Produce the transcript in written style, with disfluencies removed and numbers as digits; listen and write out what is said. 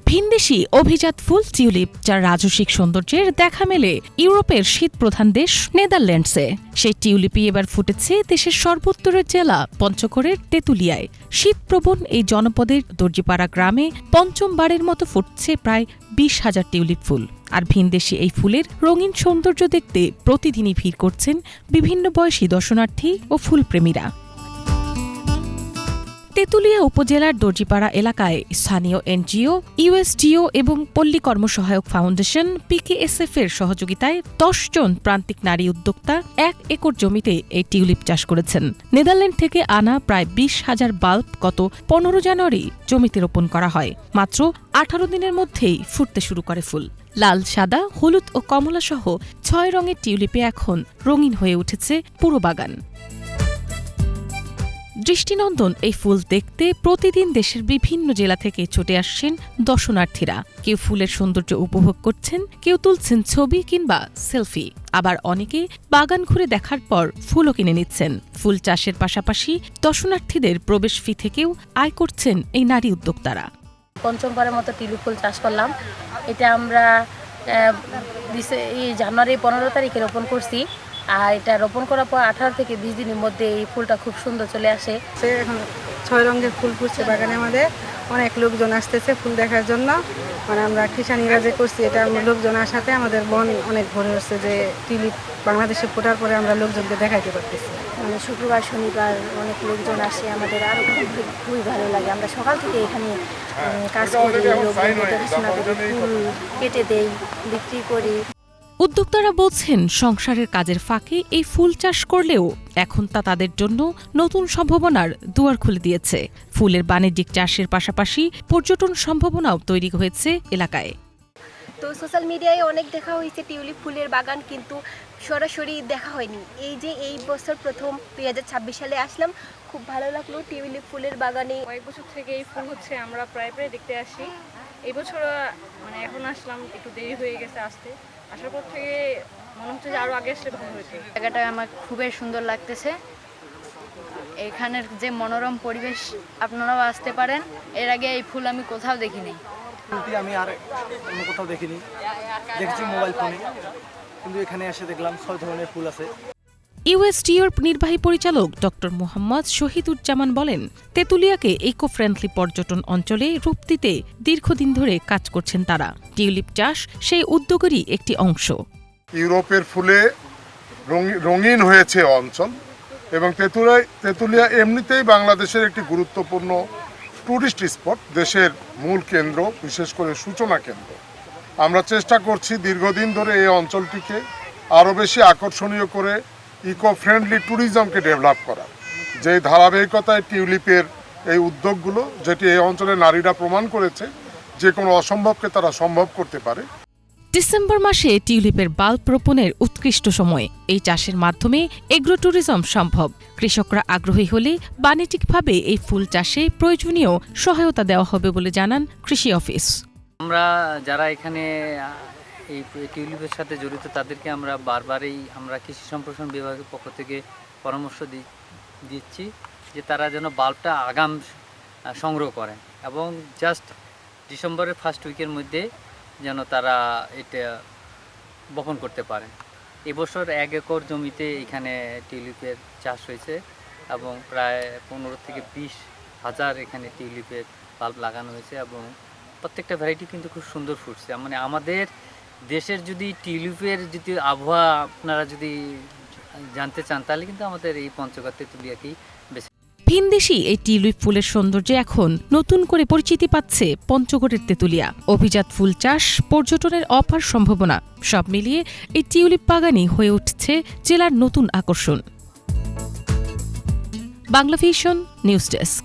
ভিনদেশি অভিজাত ফুল টিউলিপ, যার রাজসিক সৌন্দর্যের দেখা মেলে ইউরোপের শীতপ্রধান দেশ নেদারল্যান্ডসে। সেই টিউলিপই এবার ফুটেছে দেশের সর্বোত্তরের জেলা পঞ্চগড়ের তেঁতুলিয়ায়। শীতপ্রবণ এই জনপদের দর্জিপাড়া গ্রামে পঞ্চমবারের মতো ফুটছে প্রায় 20,000 টিউলিপ ফুল। আর ভিনদেশি এই ফুলের রঙিন সৌন্দর্য দেখতে প্রতিদিনই ভিড় করছেন বিভিন্ন বয়সী দর্শনার্থী ও ফুলপ্রেমীরা। তেঁতুলিয়া উপজেলার দর্জিপাড়া এলাকায় স্থানীয় এনজিও, ইউএসডিও এবং পল্লী কর্মসহায়ক ফাউন্ডেশন PKSF এর সহযোগিতায় 10 জন প্রান্তিক নারী উদ্যোক্তা 1 একর জমিতে এই টিউলিপ চাষ করেছেন। নেদারল্যান্ড থেকে আনা প্রায় 20,000 বাল্ব গত 15 জানুয়ারি জমিতে রোপণ করা হয়। মাত্র 18 দিনের মধ্যেই ফুটতে শুরু করে ফুল। লাল, সাদা, হলুদ ও কমলা সহ 6 রঙের টিউলিপে এখন রঙিন হয়ে উঠেছে পুরো বাগান। দৃষ্টিনন্দন এই ফুল দেখতে প্রতিদিন দেশের বিভিন্ন জেলা থেকে ছুটে আসছেন দর্শনার্থীরা। কেউ ফুলের সৌন্দর্য উপভোগ করছেন, কেউ তুলছেন ছবি কিংবা সেলফি, আবার অনেকে বাগান ঘুরে দেখার পর ফুলও কিনে নিচ্ছেন। ফুল চাষের পাশাপাশি দর্শনার্থীদের প্রবেশ ফি থেকেও আয় করছেন এই নারী উদ্যোক্তারা। পঞ্চমবারের মতো টিউলিপ ফুল চাষ করলাম। এটা আমরা জানুয়ারি 15 তারিখে রোপণ করছি। আর এটা রোপণ করার পর 18 থেকে 20 দিনের মধ্যে এই ফুলটা খুব সুন্দর চলে আসে। এখন 6 রঙের ফুল ফুটছে বাগানে। আমাদের অনেক লোকজন আসতেছে ফুল দেখার জন্য। মানে আমরা খ্রিস্টানিরা যে করছি এটা লোকজন আসাতে আমাদের মন অনেক ভরে উঠছে যে টিউলিপ বাংলাদেশে ফোটার পরে আমরা লোকজনকে দেখাইতে পারতেছি। মানে শুক্রবার শনিবার অনেক লোকজন আসে, আমাদের আরও খুবই ভালো লাগে। আমরা সকাল থেকে এখানে কাজ করি, লোকজনকে দেখাশোনা করি, ফুল কেটে দেই, বিক্রি করি। উদ্যোক্তারা বলছেন, সংসারের কাজের ফাঁকে এই ফুল চাষ করলেও এখন তা তাদের জন্য নতুন সম্ভাবনার দুয়ার খুলে দিয়েছে। ফুলের বাণিজ্যিক চাষের পাশাপাশি পর্যটন সম্ভাবনাও তৈরি হয়েছে এলাকায়। তো সোশ্যাল মিডিয়ায় অনেক দেখা হয়েছে টিউলিপ ফুলের বাগান, কিন্তু সরাসরি দেখা হয়নি। এই যে এই বছর প্রথম 2026 সালে আসলাম, খুব ভালো লাগলো টিউলিপ ফুলের বাগানে। কয়েক বছর থেকে এই ফুল হচ্ছে, আমরা প্রায় দেখতে আসি। এই বছর মানে এখন আসলাম, একটু দেরি হয়ে গেছে আসতে। আসার পর থেকে মনে হচ্ছে যে আরো আগে আসলে ভালো হতো। জায়গাটা আমার খুবই সুন্দর লাগতেছে। এখানের যে মনোরম পরিবেশ, আপনারাও আসতে পারেন। এর আগে এই ফুল আমি কোথাও দেখিনি। আমি আর অন্য কোথাও দেখিনি, দেখছি মোবাইল ফোনে, কিন্তু এখানে এসে দেখলাম 6 ধরনের ফুল আছে। ইউএসডিওর নির্বাহী পরিচালক ডক্টর মোহাম্মদ শহীদুজ্জামান বলেন, তেঁতুলিয়াকে ইকো ফ্রেন্ডলি পর্যটন অঞ্চলে রূপ দিতে দীর্ঘদিন ধরে কাজ করছেন তারা। টিউলিপ চাষ সেই উদ্যোগেরই একটি অংশ। ইউরোপের ফুলে রঙিন হয়েছে অঞ্চল, এবং তেঁতুলিয়া এমনিতেই বাংলাদেশের একটি গুরুত্বপূর্ণ টুরিস্ট স্পট, দেশের মূল কেন্দ্র, বিশেষ করে সূচনা কেন্দ্র। আমরা চেষ্টা করছি দীর্ঘদিন ধরে এই অঞ্চলটিকে আরও বেশি আকর্ষণীয় করে ইকো ফ্রেন্ডলি ট্যুরিজমকে ডেভেলপ করা। যে ধারাবাহিকতায় টিউলিপের এই উদ্যোগগুলো, যেটি এই অঞ্চলের নারীরা প্রমাণ করেছে যে কোনো অসম্ভবকে তারা সম্ভব করতে পারে। ডিসেম্বর মাসে টিউলিপের বাল্ব রোপণের উৎকৃষ্ট সময়। এই চাষের মাধ্যমে এগ্রো ট্যুরিজম সম্ভব। কৃষকরা আগ্রহী হলে বাণিজ্যিকভাবে এই ফুল চাষে প্রয়োজনীয় সহায়তা দেওয়া হবে বলে জানান কৃষি অফিস। আমরা যারা এখানে এই টিউলিপের সাথে জড়িত তাদেরকে আমরা বারবারই আমরা কৃষি সম্প্রসারণ বিভাগের পক্ষ থেকে পরামর্শ দিচ্ছি যে তারা যেন বাল্বটা আগাম সংগ্রহ করেন এবং জাস্ট ডিসেম্বরের ফার্স্ট উইকের মধ্যে যেন তারা এটা বপন করতে পারেন। এবছর 1 একর জমিতে এখানে টিউলিপের চাষ হয়েছে এবং প্রায় 15 থেকে 20 হাজার এখানে টিউলিপের বাল্ব লাগানো হয়েছে এবং প্রত্যেকটা ভ্যারাইটি কিন্তু খুব সুন্দর ফুটছে। মানে আমাদের দেশের যদি টিউলিপের যদি আবহাওয়া আপনারা যদি জানতে চান, তাহলে কিন্তু আমাদের এই পঞ্চগড় তেঁতুলিয়াকেই বেশি। ভিনদেশি এই টিউলিপ ফুলের সৌন্দর্যে এখন নতুন করে পরিচিতি পাচ্ছে পঞ্চগড়ের তেঁতুলিয়া। অভিজাত ফুল চাষ, পর্যটনের অপার সম্ভাবনা, সব মিলিয়ে এই টিউলিপ বাগানই হয়ে উঠছে জেলার নতুন আকর্ষণ। Banglavision news desk.